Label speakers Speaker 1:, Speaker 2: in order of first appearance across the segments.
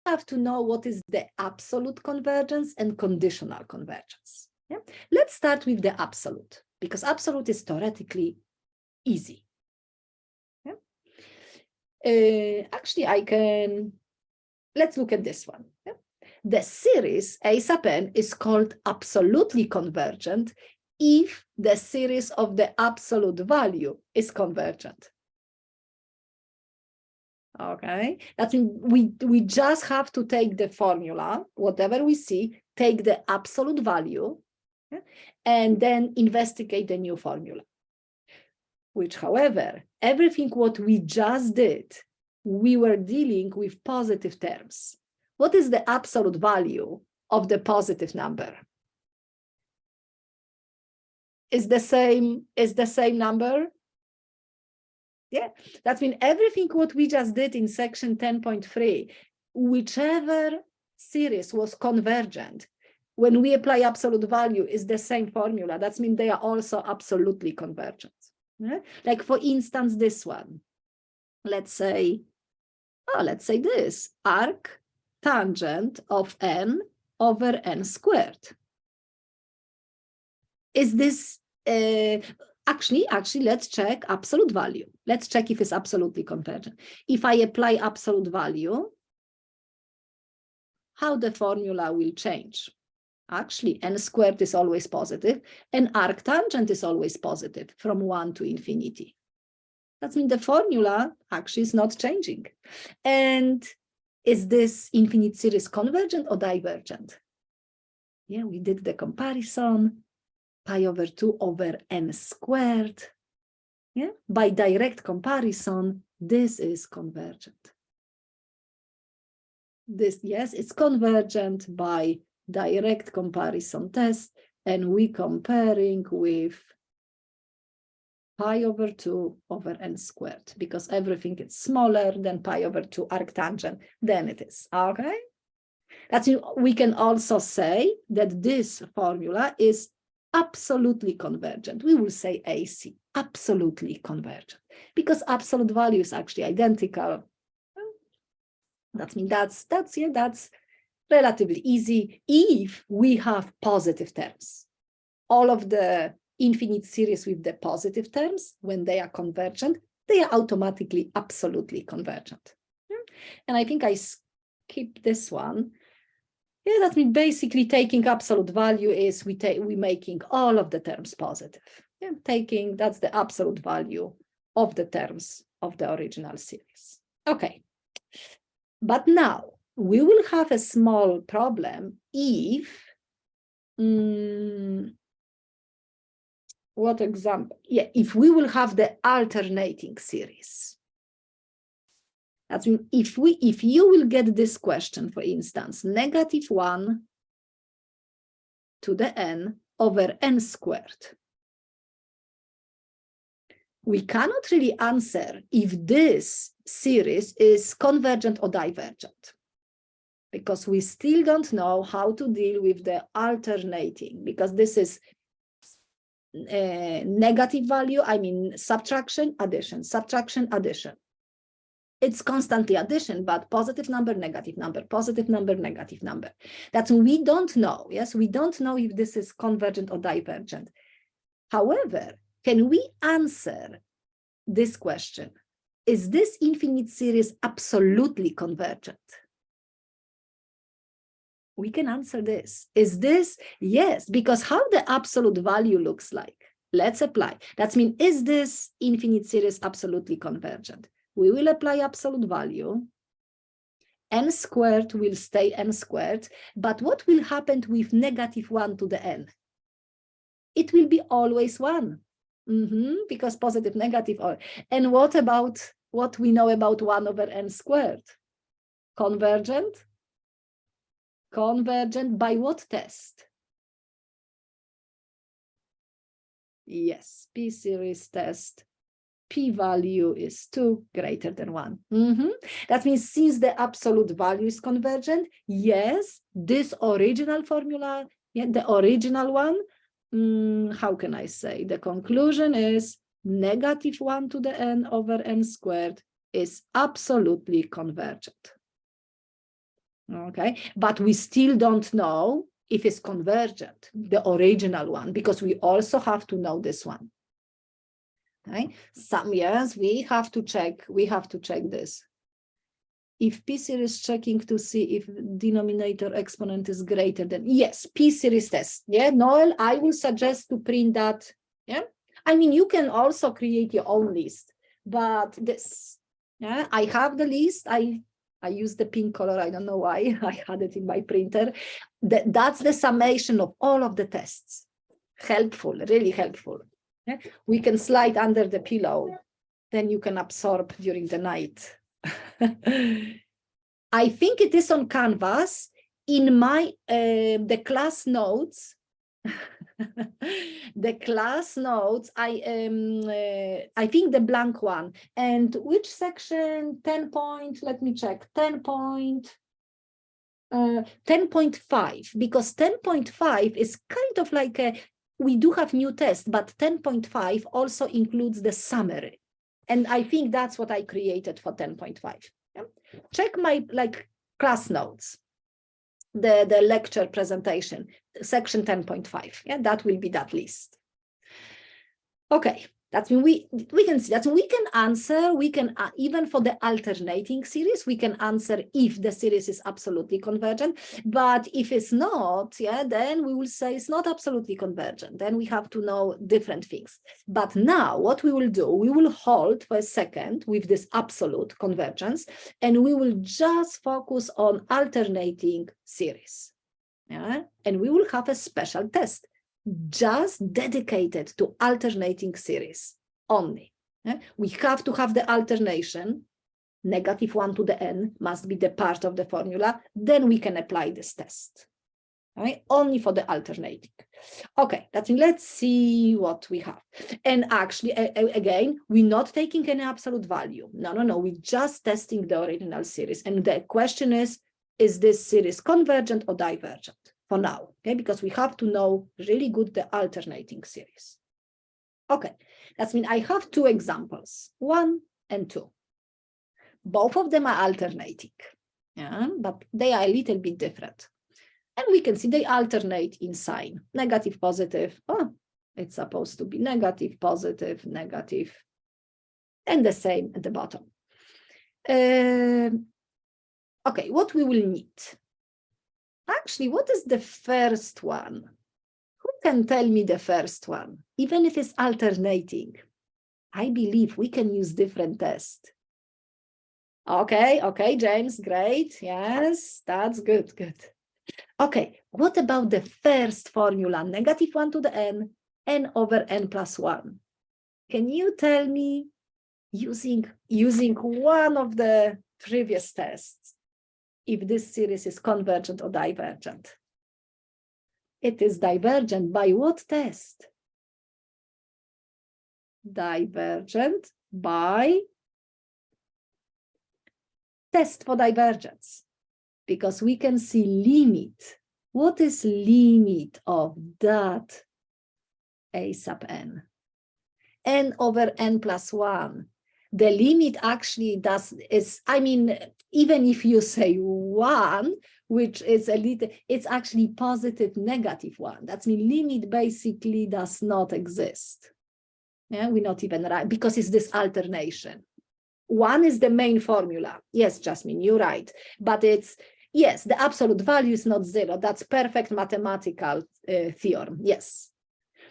Speaker 1: have to know what is the absolute convergence and conditional convergence. Yeah? Let's start with the absolute, because absolute is theoretically easy. Yeah? Actually, let's look at this one. Yeah? The series A sub n is called absolutely convergent if the series of the absolute value is convergent. Okay, that means we just have to take the formula, whatever we see, take the absolute value, yeah, and then investigate the new formula. Which, however, everything what we just did, we were dealing with positive terms. What is the absolute value of the positive number? Is the same number? Yeah, that means everything what we just did in section 10.3, whichever series was convergent, when we apply absolute value is the same formula. That means they are also absolutely convergent. Yeah? Like for instance, this one, let's say this, arc tangent of n over n squared. Is this, actually, let's check absolute value. Let's check if it's absolutely convergent. If I apply absolute value, how the formula will change? Actually, n squared is always positive, and arc tangent is always positive from 1 to infinity. That means the formula actually is not changing. And is this infinite series convergent or divergent? Yeah, we did the comparison. Pi over 2 over n squared. Yeah, by direct comparison, this is convergent. This, yes, it's convergent by direct comparison test, and we comparing with pi over 2 over n squared, because everything is smaller than pi over 2 arctangent than it is, okay? That's, we can also say that this formula is absolutely convergent. We will say AC, absolutely convergent, because absolute value is actually identical. That means that's relatively easy if we have positive terms. All of the infinite series with the positive terms, when they are convergent, they are automatically absolutely convergent. And I think I skipped this one. Yeah, that means basically taking absolute value is we making all of the terms positive. Yeah, that's the absolute value of the terms of the original series. Okay, but now we will have a small problem if, what example? Yeah, if we will have the alternating series. That means if you will get this question, for instance, -1 to the n over n squared, we cannot really answer if this series is convergent or divergent, because we still don't know how to deal with the alternating, because this is negative value, I mean subtraction, addition, subtraction, addition. It's constantly addition, but positive number, negative number, positive number, negative number. That's we don't know. Yes, we don't know if this is convergent or divergent. However, can we answer this question? Is this infinite series absolutely convergent? We can answer this. Is this? Yes, because how the absolute value looks like. Let's apply. That means, is this infinite series absolutely convergent? We will apply absolute value. N squared will stay n squared, but what will happen with -1 to the n? It will be always 1, because positive, negative. And what about what we know about 1 over n squared? Convergent? Convergent by what test? Yes, p-series test. P-value is 2 greater than 1. That means since the absolute value is convergent, yes, this original formula, yeah, the original one, how can I say? The conclusion is -1 to the n over n squared is absolutely convergent. okay? But we still don't know if it's convergent, the original one, because we also have to know this one. Okay? Some years we have to check this. If P series checking to see if denominator exponent is greater than, yes, P series test. Yeah, Noel, I will suggest to print that. Yeah, I mean, you can also create your own list, but this, yeah, I have the list. I use the pink color. I don't know why I had it in my printer. That's the summation of all of the tests. Helpful, really helpful. Yeah? We can slide under the pillow. Then you can absorb during the night. I think it is on Canvas. In my the class notes, the class notes. I think the blank one. And which section? 10 point. Let me check. 10.5, because 10.5 is kind of like a. We do have new tests, but 10.5 also includes the summary. And I think that's what I created for 10.5. Yeah? Check my class notes, the lecture presentation, section 10.5. Yeah, that will be that list. Okay, that's when we can see that we can answer, we can even for the alternating series, we can answer if the series is absolutely convergent, but if it's not, yeah, then we will say it's not absolutely convergent. Then we have to know different things. But now what we will do, we will hold for a second with this absolute convergence, and we will just focus on alternating series. Yeah, and we will have a special test just dedicated to alternating series only. Yeah? We have to have the alternation, -1 to the n must be the part of the formula, then we can apply this test. Right? Only for the alternating. Okay, let's see what we have. And actually, again, we're not taking any absolute value. No, we're just testing the original series. And the question is this series convergent or divergent? For now, okay, because we have to know really good the alternating series. Okay, that means I have two examples, 1 and 2. Both of them are alternating, yeah, but they are a little bit different. And we can see they alternate in sign, negative, positive. Oh, it's supposed to be negative, positive, negative, and the same at the bottom. Okay, what we will need? Actually, what is the first one? Who can tell me the first one? Even if it's alternating, I believe we can use different tests. Okay, James, great. Yes, that's good. Okay, what about the first formula, -1 to the n, n over n plus 1? Can you tell me, using one of the previous tests, if this series is convergent or divergent? It is divergent by what test? Divergent by test for divergence, because we can see limit. What is limit of that a sub n? N over n plus 1. The limit actually even if you say 1, which is it's actually positive -1. That means limit basically does not exist. Yeah, we're not even right, because it's this alternation. 1 is the main formula. Yes, Jasmine, you're right. But yes, the absolute value is not 0. That's perfect mathematical theorem. Yes.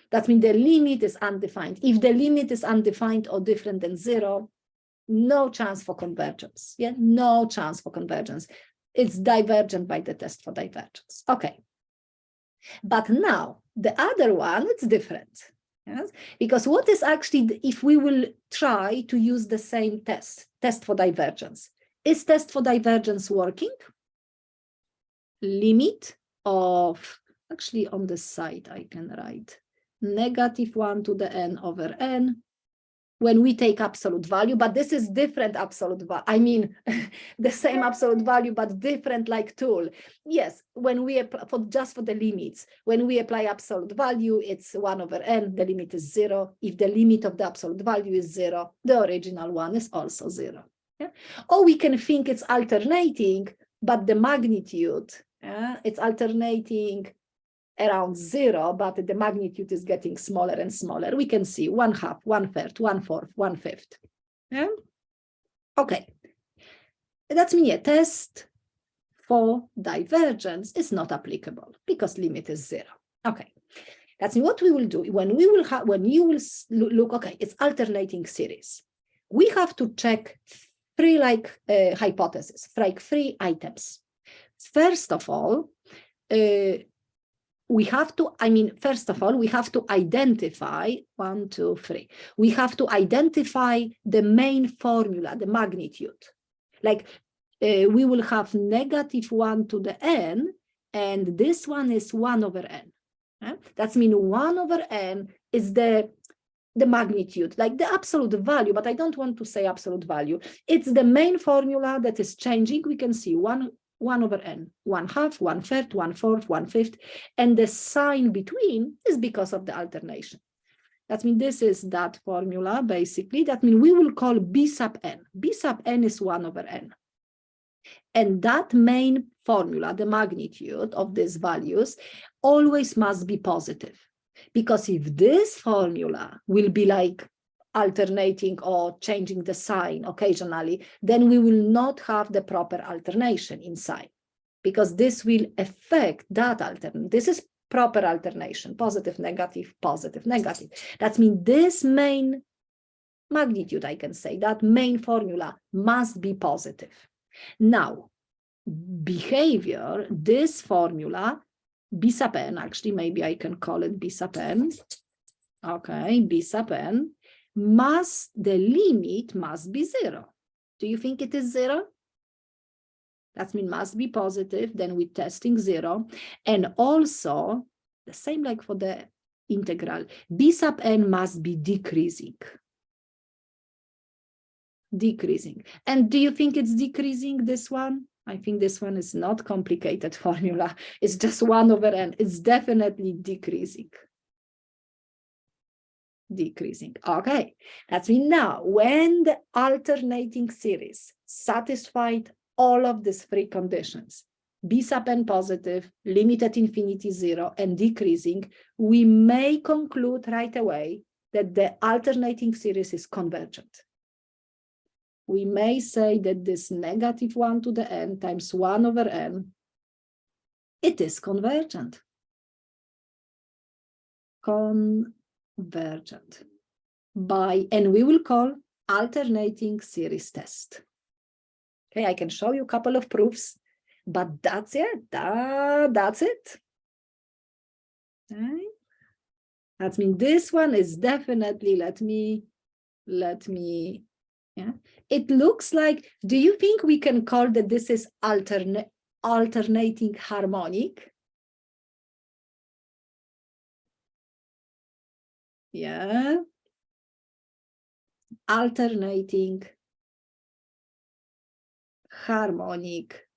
Speaker 1: That means the limit is undefined. If the limit is undefined or different than 0, no chance for convergence. Yeah, no chance for convergence. It's divergent by the test for divergence. Okay. But now the other one, it's different. Yes? Because what is actually, if we will try to use the same test for divergence, is test for divergence working? Limit of, actually on the side I can write -1 to the n over n when we take absolute value, but this is different absolute value. I mean, the same absolute value, but different like tool. Yes, when we apply just for the limits, when we apply absolute value, it's 1 over n, the limit is 0. If the limit of the absolute value is 0, the original one is also 0. Yeah? Or we can think it's alternating, but the magnitude, it's alternating around 0, but the magnitude is getting smaller and smaller. We can see 1/2, 1/3, 1/4, 1/5. Yeah? Okay. That means a test for divergence is not applicable because limit is 0. Okay. That's what we will do when you will look, okay, it's alternating series. We have to check three hypotheses, like 3 items. First of all, we have to identify 1, 2, 3. We have to identify the main formula, the magnitude. Like we will have -1 to the n, and this one is 1/n. That means 1/n is the magnitude, like the absolute value, but I don't want to say absolute value. It's the main formula that is changing. We can see 1/n, 1/2, 1/3, 1/4, 1/5, and the sign between is because of the alternation. That means this is that formula, basically. That means we will call B sub n. B sub n is 1/n. And that main formula, the magnitude of these values, always must be positive. Because if this formula will be like alternating or changing the sign occasionally, then we will not have the proper alternation in sign, because this will affect that alternation. This is proper alternation, positive, negative, positive, negative. That means this main magnitude, I can say, that main formula must be positive. Now, behavior, this formula, B sub n, actually, maybe I can call it B sub n. Okay, B sub n, the limit must be 0. Do you think it is 0? That means must be positive, then we're testing 0. And also, the same like for the integral, B sub n must be decreasing. Decreasing. And do you think it's decreasing, this one? I think this one is not complicated formula. It's just 1/n. It's definitely decreasing. Decreasing. Okay. That's mean now, when the alternating series satisfied all of these 3 conditions, B sub n positive, limit at infinity 0, and decreasing, we may conclude right away that the alternating series is convergent. We may say that this -1 to the n times 1/n, it is convergent. Convergent. And we will call alternating series test. Okay, I can show you a couple of proofs, but that's it. That's it. Okay. That means this one is definitely, let me, yeah. It looks like, do you think we can call that this is alternating harmonic? Yeah. Alternating harmonic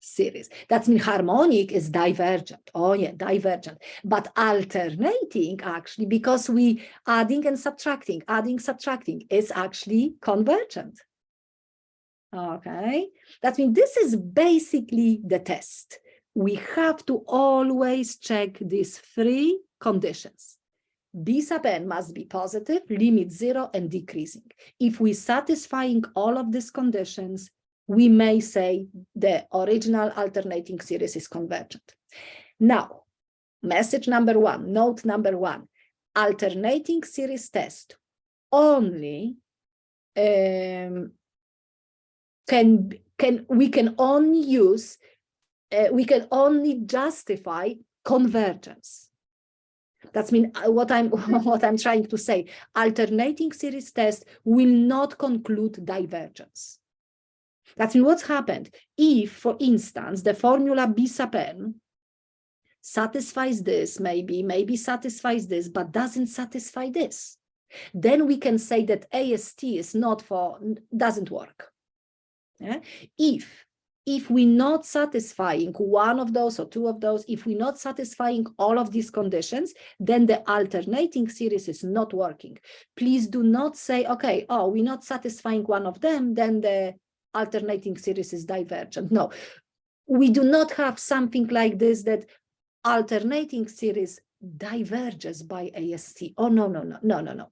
Speaker 1: series. That means harmonic is divergent. Oh yeah, divergent. But alternating, actually, because we adding and subtracting, is actually convergent. Okay, that means this is basically the test. We have to always check these 3 conditions. B sub n must be positive, limit 0, and decreasing. If we satisfying all of these conditions, we may say the original alternating series is convergent. Now, message number 1, note number 1, alternating series test only we can only justify convergence. That means what I'm trying to say, alternating series test will not conclude divergence. That's what's happened. If, for instance, the formula B sub n satisfies this, maybe satisfies this, but doesn't satisfy this, then we can say that AST is doesn't work. Yeah? If we're not satisfying one of those or 2 of those, if we're not satisfying all of these conditions, then the alternating series is not working. Please do not say, okay, we're not satisfying one of them, then the alternating series is divergent. No, we do not have something like this, that alternating series diverges by AST. Oh, no, no, no, no, no, no.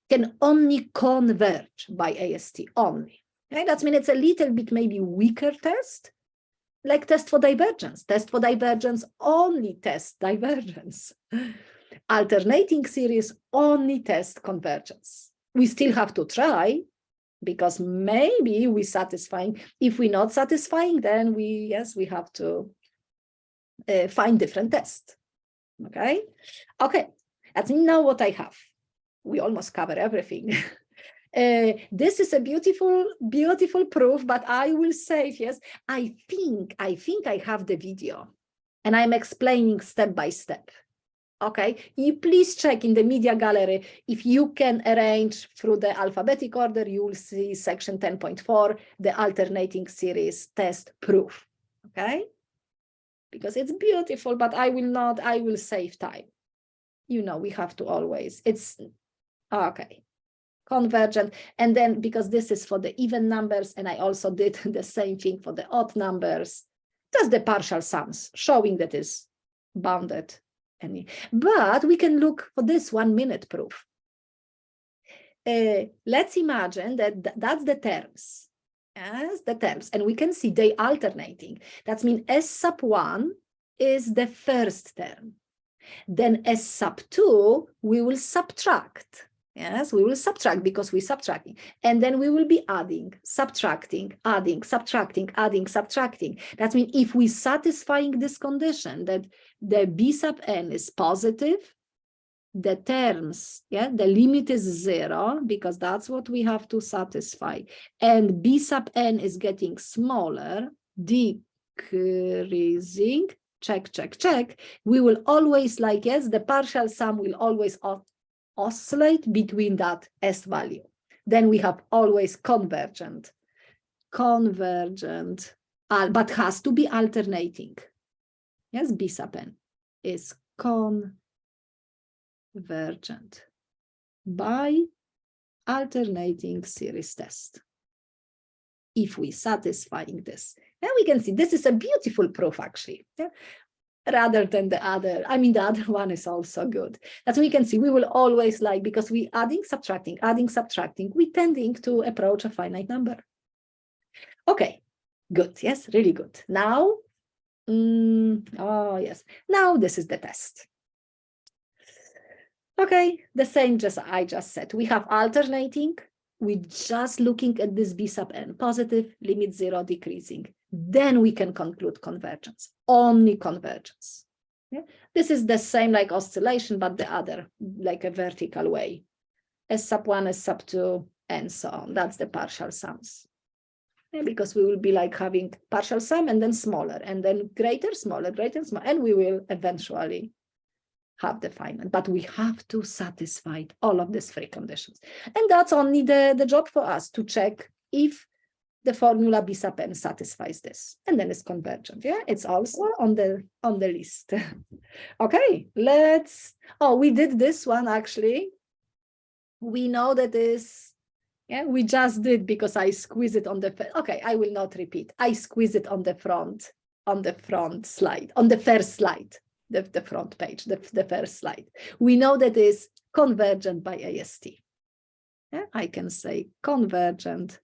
Speaker 1: Can only converge by AST only. Okay? That means it's a little bit maybe weaker test, like test for divergence. Test for divergence only test divergence. Alternating series only test convergence. We still have to try, because maybe we satisfying. If we're not satisfying, then we have to find different tests. Okay, that's now what I have. We almost cover everything. This is a beautiful, beautiful proof, but I will save, yes. I think I have the video, and I'm explaining step by step. Okay, you please check in the media gallery. If you can arrange through the alphabetic order, you will see section 10.4, the alternating series test proof. Okay, because it's beautiful, but I will save time. You know, we have to always, it's okay. Convergent, and then because this is for the even numbers, and I also did the same thing for the odd numbers, just the partial sums showing that is bounded. But we can look for this 1 minute proof. Let's imagine that that's the terms. Yes, the terms, and we can see they alternating. That means S sub 1 is the first term. Then S sub 2 we will subtract. Yes, we will subtract because we're subtracting. And then we will be adding, subtracting, adding, subtracting, adding, subtracting. That means if we satisfying this condition that the B sub n is positive, the terms, the limit is 0, because that's what we have to satisfy. And B sub n is getting smaller, decreasing, check, check, check. We will always the partial sum will always oscillate between that S value. Then we have always convergent, but has to be alternating. Yes, B sub n is convergent by alternating series test. If we satisfying this, and we can see this is a beautiful proof actually. Rather than the other, the other one is also good. As we can see, we will always because we adding, subtracting, we tending to approach a finite number. Okay, good, yes, really good. Now, oh yes, now this is the test. Okay, the same I just said. We have alternating, we just looking at this B sub n, positive, limit 0, decreasing. Then we can conclude convergence, only convergence. Yeah? This is the same like oscillation, but the other, like a vertical way. S sub 1, S sub 2, and so on. That's the partial sums. Yeah, because we will be having partial sum and then smaller, and then greater, smaller, greater, smaller, and we will eventually have the final. But we have to satisfy all of these three conditions. And that's only the job for us to check if the formula B sub n satisfies this, and then it's convergent. Yeah, it's also on the list. Okay, we did this one actually. We know that is, we just did because I squeeze it on the, okay, I will not repeat. I squeeze it on the front slide, on the first slide, the front page, the first slide. We know that is convergent by AST. Yeah, I can say convergent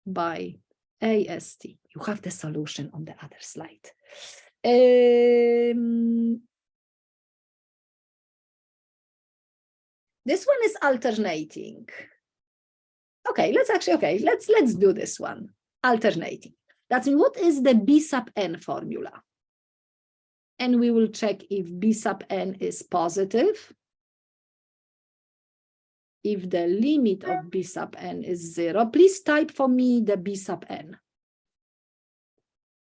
Speaker 1: by AST. You have the solution on the other slide. This one is alternating. Okay, let's do this one. Alternating. That's what is the B sub n formula? And we will check if B sub n is positive, if the limit of B sub n is 0. Please type for me the B sub n.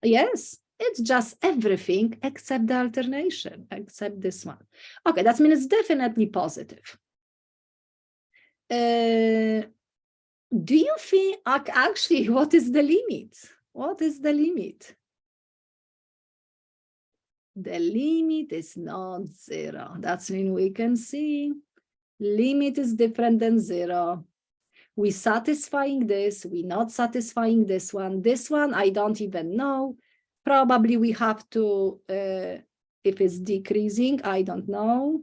Speaker 1: Yes, it's just everything except the alternation, except this one. Okay, that means it's definitely positive. Do you think, actually, what is the limit? What is the limit? The limit is not 0. That's when we can see limit is different than 0. We satisfying this, we not satisfying this one. This one, I don't even know. Probably we have to, if it's decreasing, I don't know.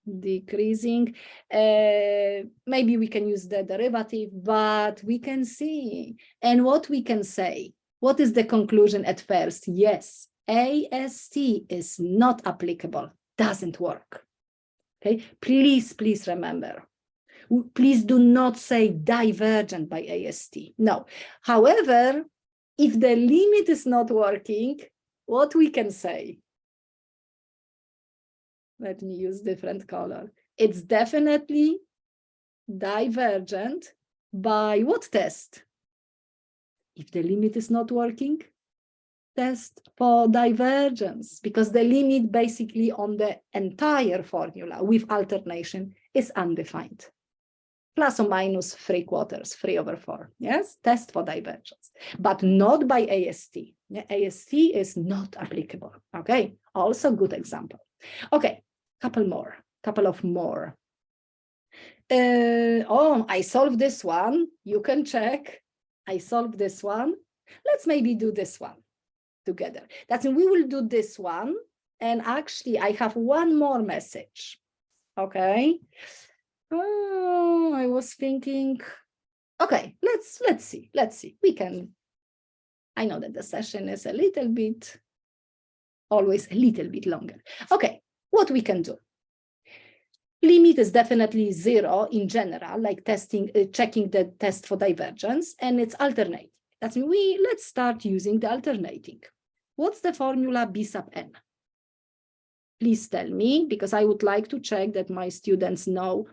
Speaker 1: Decreasing, maybe we can use the derivative, but we can see. And what we can say, what is the conclusion at first? Yes, AST is not applicable, doesn't work. Okay, please remember. Please do not say divergent by AST. No. However, if the limit is not working, what we can say? Let me use different color. It's definitely divergent by what test? If the limit is not working, test for divergence, because the limit basically on the entire formula with alternation is undefined. Plus or minus 3/4, 3/4. Yes, test for divergence, but not by AST. AST is not applicable. Okay, also good example. Okay, couple of more. Oh, I solved this one. You can check. I solved this one. Let's maybe do this one together. That's we will do this one. And actually, I have one more message. Okay. Oh, I was thinking. Okay, let's see. We can. I know that the session is a little bit, always a little bit longer. Okay, what we can do. Limit is definitely 0 in general, like testing, checking the test for divergence, and it's alternating. That's let's start using the alternating. What's the formula B sub n? Please tell me, because I would like to check that my students know.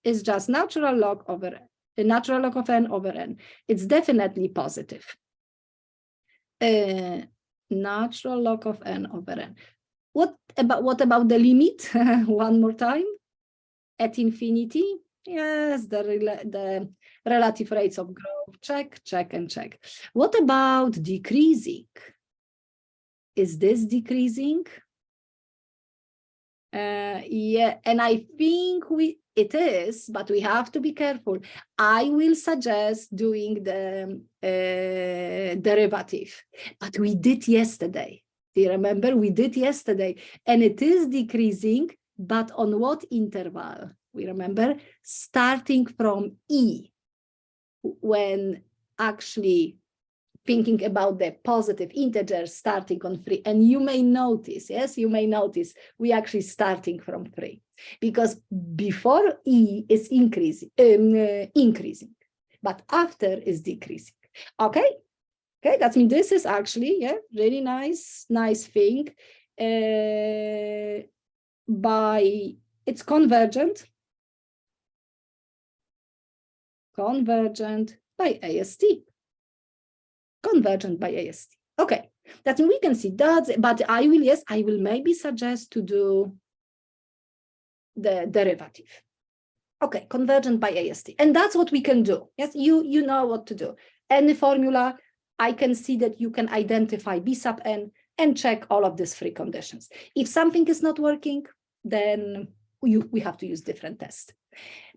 Speaker 1: It's just natural log of n over n. It's definitely positive. Natural log of n over n. What about the limit? One more time. At infinity, yes, the relative rates of growth, check, and check. What about decreasing? Is this decreasing? Yeah, and I think it is, but we have to be careful. I will suggest doing the derivative, but we did yesterday. Do you remember? We did yesterday, and it is decreasing, but on what interval? We remember starting from E, when actually thinking about the positive integers starting on 3. And you may notice, yes, you may notice we actually starting from 3, because before E is increasing, but after is decreasing. Okay, that means this is actually, yeah, really nice thing. It's convergent by AST. Convergent by AST. Okay, that we can see that, but I will maybe suggest to do the derivative. Okay, convergent by AST, and that's what we can do. Yes, you know what to do. Any formula, I can see that you can identify B sub n and check all of these 3 conditions. If something is not working, then we have to use different tests.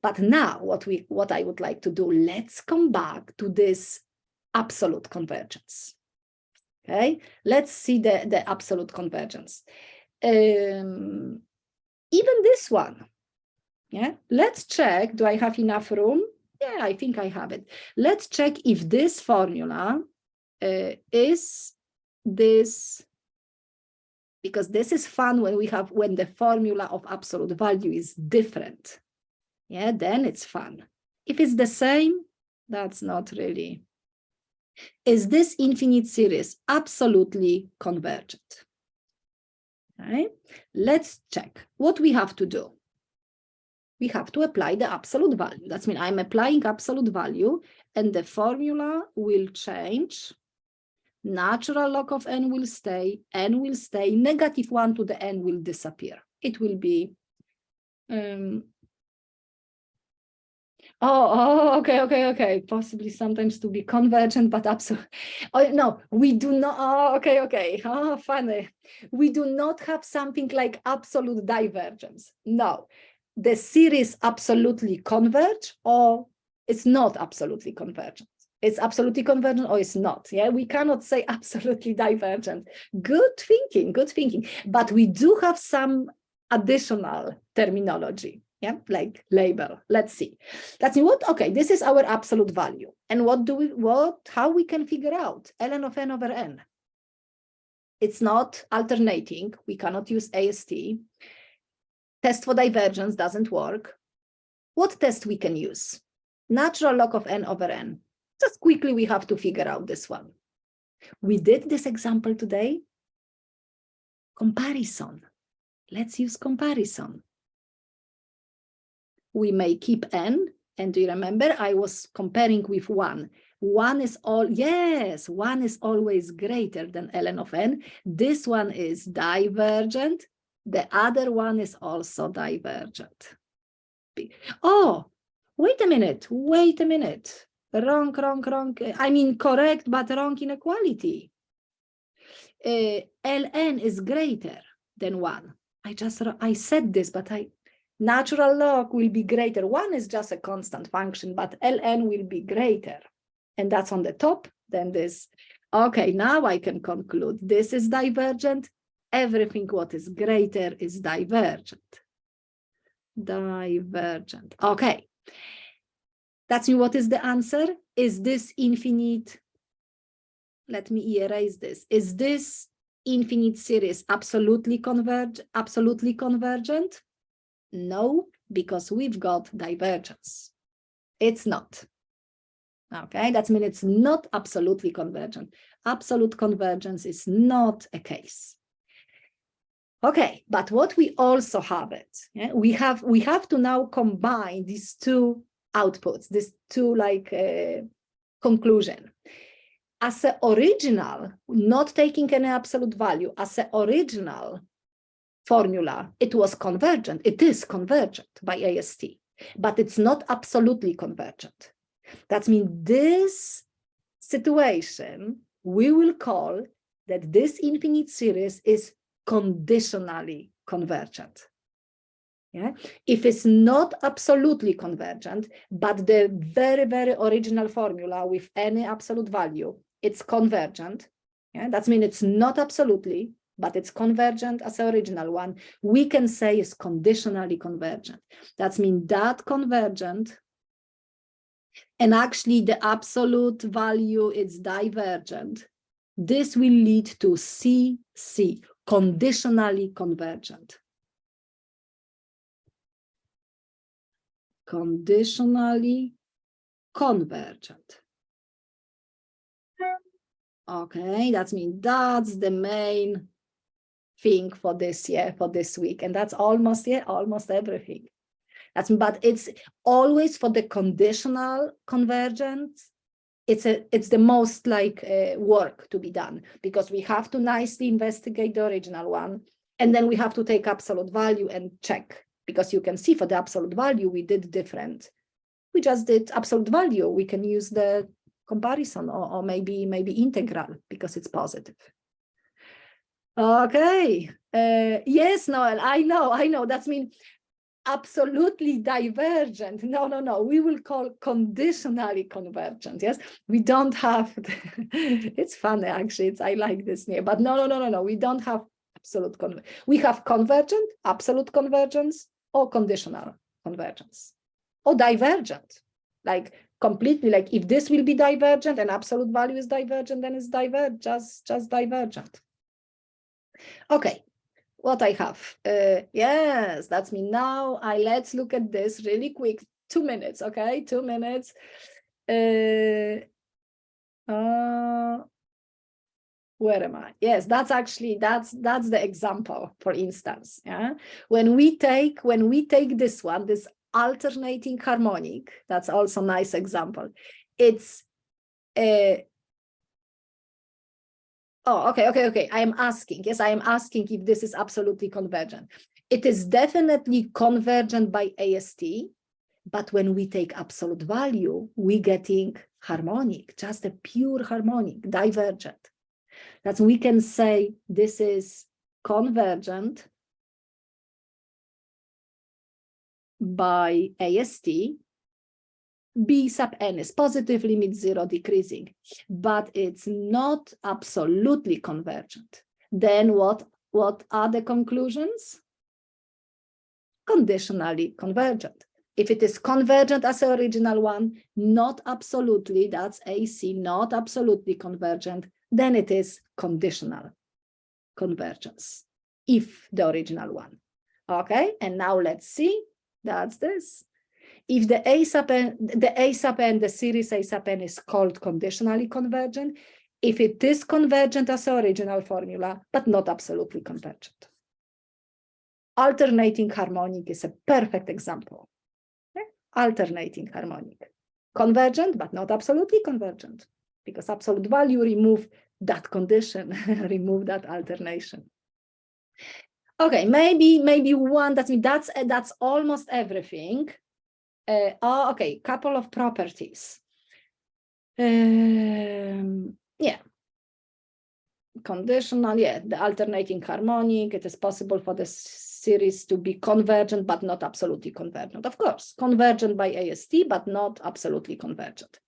Speaker 1: But now what I would like to do, let's come back to this absolute convergence. Okay, let's see the absolute convergence. Even this one, yeah, let's check, do I have enough room? Yeah, I think I have it. Let's check if this formula is this, because this is fun when the formula of absolute value is different. Yeah, then it's fun. If it's the same, that's not really. Is this infinite series absolutely convergent? Okay, let's check. What we have to do. We have to apply the absolute value. That means I'm applying absolute value, and the formula will change. Natural log of n will stay, -1 to the n will disappear. It will be, okay. Possibly sometimes to be convergent, but absolute. Oh, no, we do not. Oh, okay. Oh, funny. We do not have something like absolute divergence. No, the series absolutely converge or it's not absolutely convergent. It's absolutely convergent or it's not. Yeah, we cannot say absolutely divergent. Good thinking, good thinking. But we do have some additional terminology. Yeah, like label. Let's see. Let's see what. Okay, this is our absolute value. And how we can figure out ln of n over n? It's not alternating. We cannot use AST. Test for divergence doesn't work. What test we can use? Natural log of n over n. Just quickly, we have to figure out this one. We did this example today. Comparison. Let's use comparison. We may keep n, and do you remember I was comparing with 1? 1 is one is always greater than ln of n. This one is divergent. The other one is also divergent. Oh, wait a minute. Wrong. I mean, correct, but wrong inequality. ln is greater than 1. I said this, but natural log will be greater. 1 is just a constant function, but ln will be greater. And that's on the top, then this. Okay, now I can conclude this is divergent. Everything what is greater is divergent. Divergent. Okay. That's what is the answer? Is this infinite? Let me erase this. Is this infinite series absolutely convergent? No, because we've got divergence. It's not. Okay, that means it's not absolutely convergent. Absolute convergence is not a case. Okay, but what we also have we have to now combine these two outputs, these two conclusion. As an original, not taking any absolute value, as an original formula, it was convergent. It is convergent by AST, but it's not absolutely convergent. That means this situation, we will call that this infinite series is conditionally convergent. Yeah? If it's not absolutely convergent, but the very, very original formula with any absolute value, it's convergent. Yeah? That means it's not absolutely, but it's convergent as the original one. We can say it's conditionally convergent. That means that convergent, and actually the absolute value is divergent. This will lead to CC, conditionally convergent. Conditionally convergent. Okay, that means that's the main thing for this year, for this week. And that's almost everything. But it's always for the conditional convergence. It's the most work to be done, because we have to nicely investigate the original one, and then we have to take absolute value and check, because you can see for the absolute value we did different. We just did absolute value. We can use the comparison or maybe integral because it's positive. Okay. Yes, Noel, I know. That means absolutely divergent. No. We will call conditionally convergent. Yes, we don't have. It's funny actually. I like this name, but no. We don't have absolute convergence. We have convergent, absolute convergence, or conditional convergence, or divergent. Like completely. Like if this will be divergent and absolute value is divergent, then it's just divergent. Okay. What I have. Yes, that's me now. Let's look at this really quick. 2 minutes, okay? 2 minutes. Where am I? Yes, that's the example, for instance. Yeah. When we take this one, this alternating harmonic, that's also a nice example. It's Oh, okay. I am asking if this is absolutely convergent. It is definitely convergent by AST, but when we take absolute value, we're getting harmonic, just a pure harmonic, divergent. That's we can say this is convergent by AST, B sub n is positive, limit 0 decreasing, but it's not absolutely convergent. Then what are the conclusions? Conditionally convergent. If it is convergent as the original one, not absolutely, that's AC, not absolutely convergent, then it is conditional convergence, if the original one. Okay, and now let's see, that's this. If the A sub n, the series A sub n is called conditionally convergent, if it is convergent as the original formula, but not absolutely convergent. Alternating harmonic is a perfect example. Okay? Alternating harmonic. Convergent, but not absolutely convergent, because absolute value remove that condition, remove that alternation. Okay, maybe one, that's almost everything. Okay, couple of properties. Yeah. Conditional, yeah, the alternating harmonic, it is possible for the series to be convergent, but not absolutely convergent. Of course, convergent by AST, but not absolutely convergent.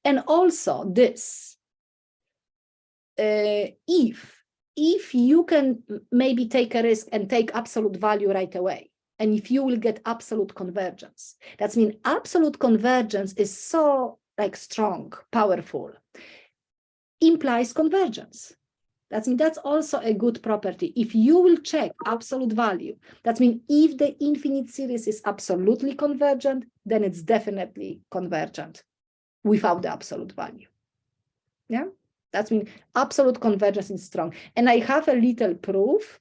Speaker 1: And also this, if you can maybe take a risk and take absolute value right away, and if you will get absolute convergence, that means absolute convergence is so strong, powerful, implies convergence. That's also a good property. If you will check absolute value, that means if the infinite series is absolutely convergent, then it's definitely convergent without the absolute value. Yeah, that means absolute convergence is strong. And I have a little proof.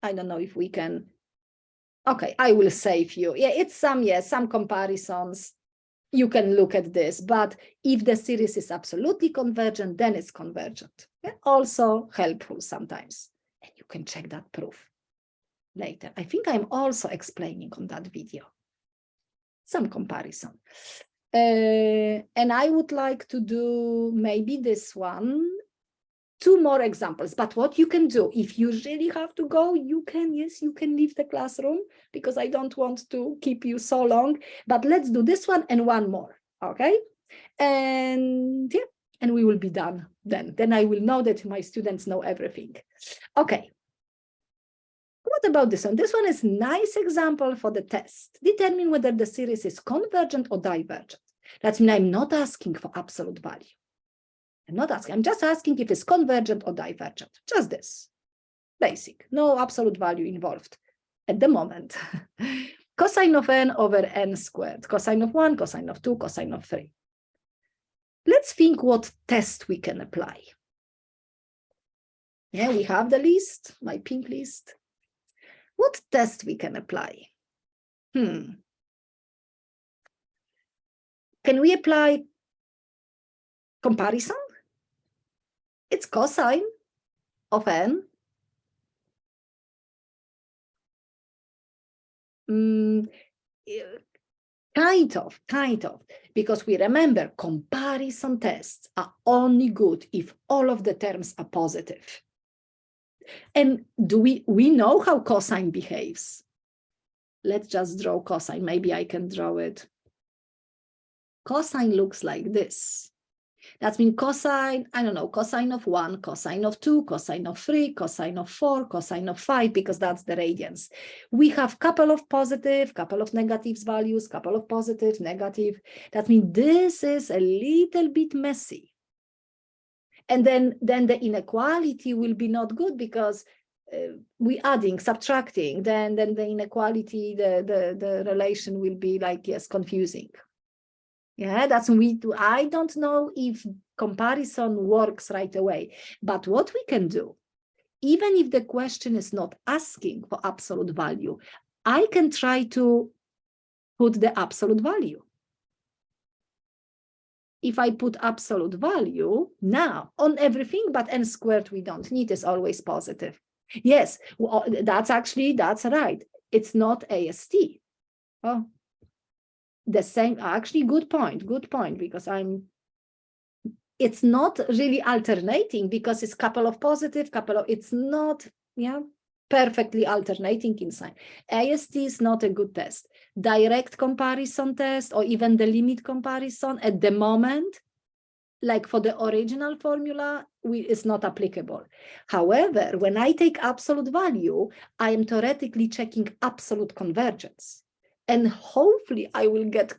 Speaker 1: I don't know if we can. Okay, I will save you. Yeah, it's some comparisons. You can look at this, but if the series is absolutely convergent, then it's convergent. Yeah? Also helpful sometimes. And you can check that proof later. I think I'm also explaining on that video some comparison. And I would like to do maybe this one, 2 more examples. But what you can do, if you really have to go, you can leave the classroom, because I don't want to keep you so long. But let's do this one and one more, okay? And yeah, and we will be done then. Then I will know that my students know everything. Okay. What about this one? This one is a nice example for the test. Determine whether the series is convergent or divergent. That means I'm not asking for absolute value. I'm not asking, I'm just asking if it's convergent or divergent. Just this. Basic. No absolute value involved at the moment. Cosine of n over n squared. Cosine of 1, cosine of 2, cosine of 3. Let's think what test we can apply. Yeah, we have the list, my pink list. What test we can apply? Can we apply comparison? It's cosine of n. Kind of, because we remember comparison tests are only good if all of the terms are positive. And do we know how cosine behaves? Let's just draw cosine. Maybe I can draw it. Cosine looks like this. That means cosine, I don't know, cosine of 1, cosine of 2, cosine of 3, cosine of 4, cosine of 5, because that's the radians. We have couple of positive, couple of negatives values, couple of positive, negative. That means this is a little bit messy. And then the inequality will be not good, because we adding, subtracting, then the inequality, the relation will be confusing. Yeah, that's when we do. I don't know if comparison works right away, but what we can do, even if the question is not asking for absolute value, I can try to put the absolute value. If I put absolute value now on everything, but n squared we don't need, is always positive. Yes, that's right. It's not AST. Oh. The same, actually, good point, because it's not really alternating, because it's couple of positive, it's not, yeah, perfectly alternating in sign. AST is not a good test. Direct comparison test or even the limit comparison at the moment, like for the original formula, is not applicable. However, when I take absolute value, I am theoretically checking absolute convergence. And hopefully I will get,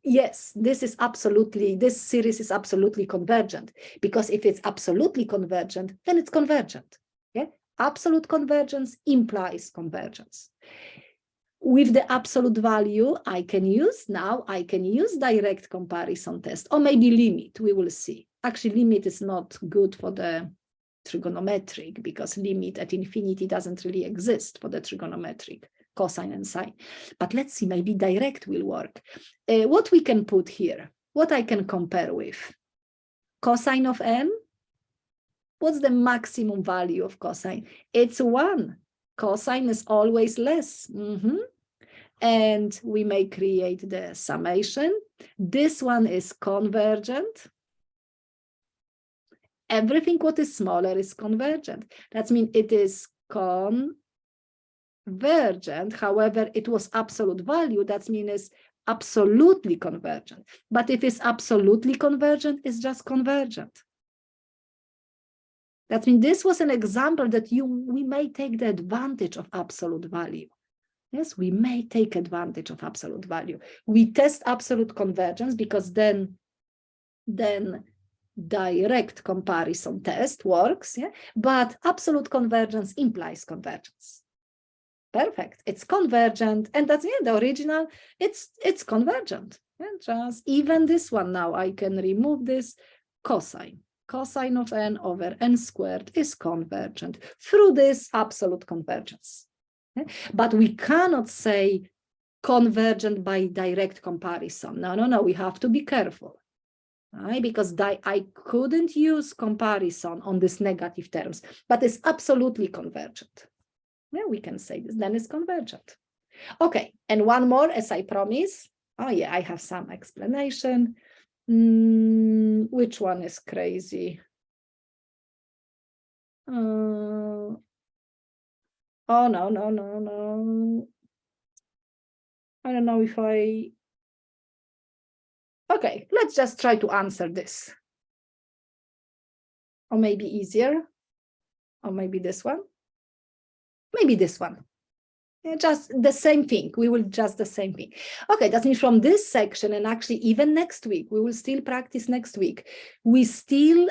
Speaker 1: yes, this series is absolutely convergent, because if it's absolutely convergent, then it's convergent. Yeah, absolute convergence implies convergence. With the absolute value, I can use direct comparison test, or maybe limit, we will see. Actually, limit is not good for the trigonometric, because limit at infinity doesn't really exist for the trigonometric, cosine and sine. But let's see, maybe direct will work. What we can put here, what I can compare with? Cosine of n. What's the maximum value of cosine? It's 1. Cosine is always less. And we may create the summation. This one is convergent. Everything what is smaller is convergent. That means it is convergent. However, it was absolute value. That means it's absolutely convergent. But if it's absolutely convergent, it's just convergent. That means this was an example that we may take the advantage of absolute value. Yes, we may take advantage of absolute value. We test absolute convergence because then direct comparison test works, yeah? But absolute convergence implies convergence. Perfect, it's convergent, and that's the original, it's convergent. And just even this one now, I can remove this cosine. Cosine of n over n squared is convergent through this absolute convergence. But we cannot say convergent by direct comparison. No, we have to be careful. Right? Because I couldn't use comparison on these negative terms, but it's absolutely convergent. Yeah, we can say this, then it's convergent. Okay, and one more, as I promised. Oh yeah, I have some explanation. Which one is crazy? Oh, no. I don't know if okay, let's just try to answer this. Or maybe easier. Or maybe this one. Maybe this one. Yeah, just the same thing. We will just the same thing. Okay, that means from this section, and actually even next week, we will still practice next week. We still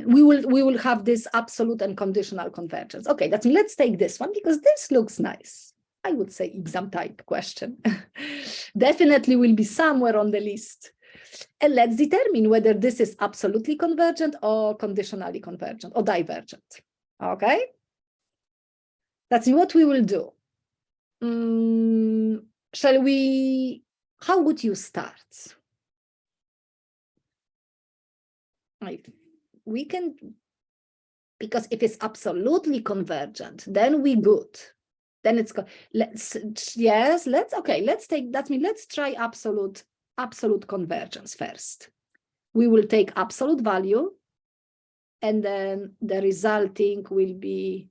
Speaker 1: we will have this absolute and conditional convergence. Okay, that means let's take this one because this looks nice. I would say exam type question. Definitely will be somewhere on the list. And let's determine whether this is absolutely convergent or conditionally convergent or divergent. Okay. That's what we will do. Shall we? How would you start? We can, because if it's absolutely convergent, then we good. Then it's let's take that. Means let's try absolute convergence first. We will take absolute value, and then the resulting will be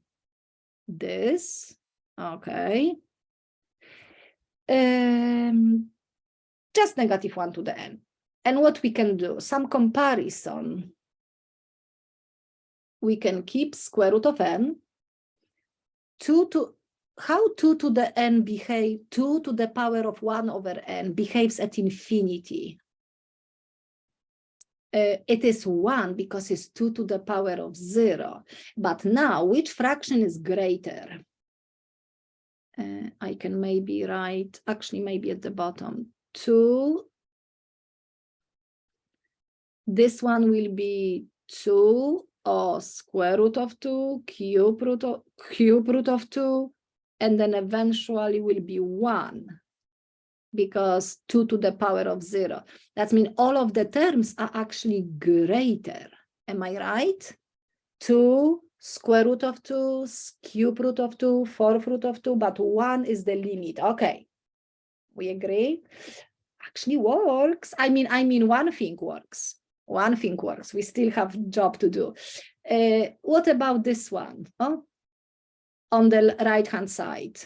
Speaker 1: this. Okay. Just -1 to the n. And what we can do, some comparison. We can keep square root of n. How 2 to the n behave, 2 to the power of 1 over n behaves at infinity. It is 1 because it's 2 to the power of 0. But now, which fraction is greater? I can maybe write, actually maybe at the bottom, 2. This one will be 2 or square root of 2, cube root of 2, and then eventually will be 1. Because 2 to the power of 0. That means all of the terms are actually greater. Am I right? 2, square root of 2, cube root of 2, fourth root of 2, but 1 is the limit. Okay, we agree? Actually works. I mean, one thing works. One thing works. We still have job to do. What about this one? Oh, on the right-hand side,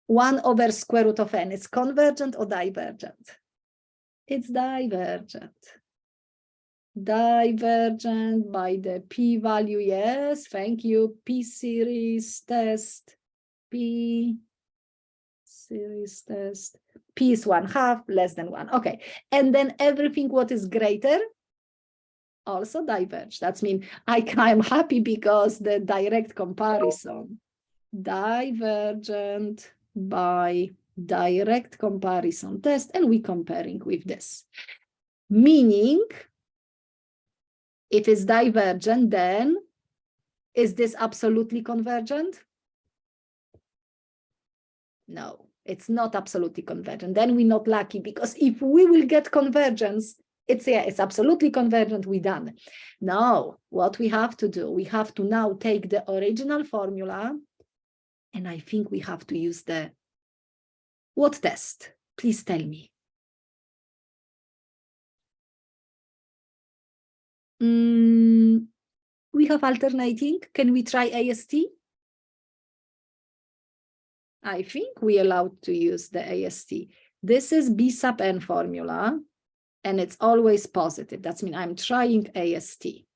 Speaker 1: 1 over square root of n is convergent or divergent? It's divergent. Divergent by the p-value, yes, thank you. P-series test, P-series test. P is 1/2, less than 1. Okay, and then everything what is greater also diverge. That means I'm happy because the direct comparison, divergent by direct comparison test, and we comparing with this. Meaning, if it's divergent, then is this absolutely convergent? No, it's not absolutely convergent. Then we're not lucky, because if we will get convergence, it's absolutely convergent, we're done. Now, what we have to do, we have to now take the original formula, and I think we have to use the what test? Please tell me. We have alternating. Can we try AST? I think we allowed to use the AST. This is B sub n formula, and it's always positive. That means I'm trying AST.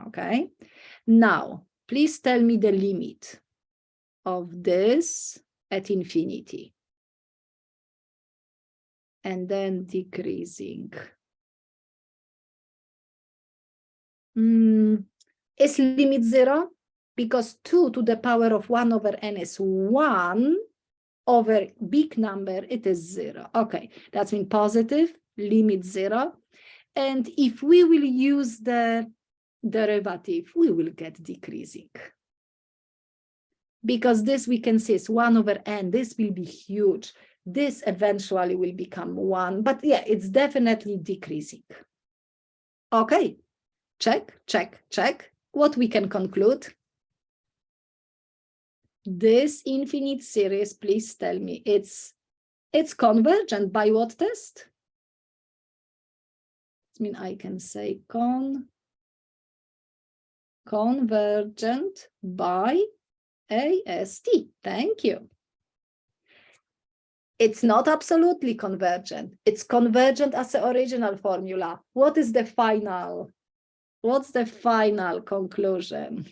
Speaker 1: Okay. Now, please tell me the limit of this at infinity. And then decreasing. Is limit 0? Because 2 to the power of 1 over n is 1 over big number, it is 0. Okay, that's mean positive, limit 0. And if we will use the derivative, we will get decreasing. Because this we can see is 1 over n, this will be huge. This eventually will become 1, but yeah, it's definitely decreasing. Okay, check, check, check. What we can conclude? This infinite series, please tell me, it's convergent by what test? I mean, I can say convergent by AST. Thank you. It's not absolutely convergent. It's convergent as the original formula. What is the final? What's the final conclusion?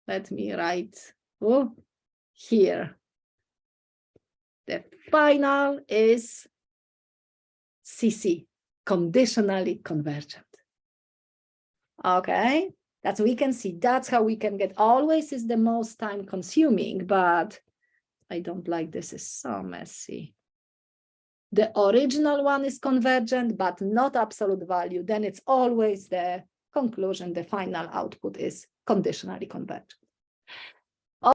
Speaker 1: Let me write here. The final is CC, conditionally convergent. Okay, that's we can see. That's how we can get. Always is the most time consuming, but I don't like this. Is so messy. The original one is convergent, but not absolute value. Then it's always the conclusion. The final output is conditionally convergent.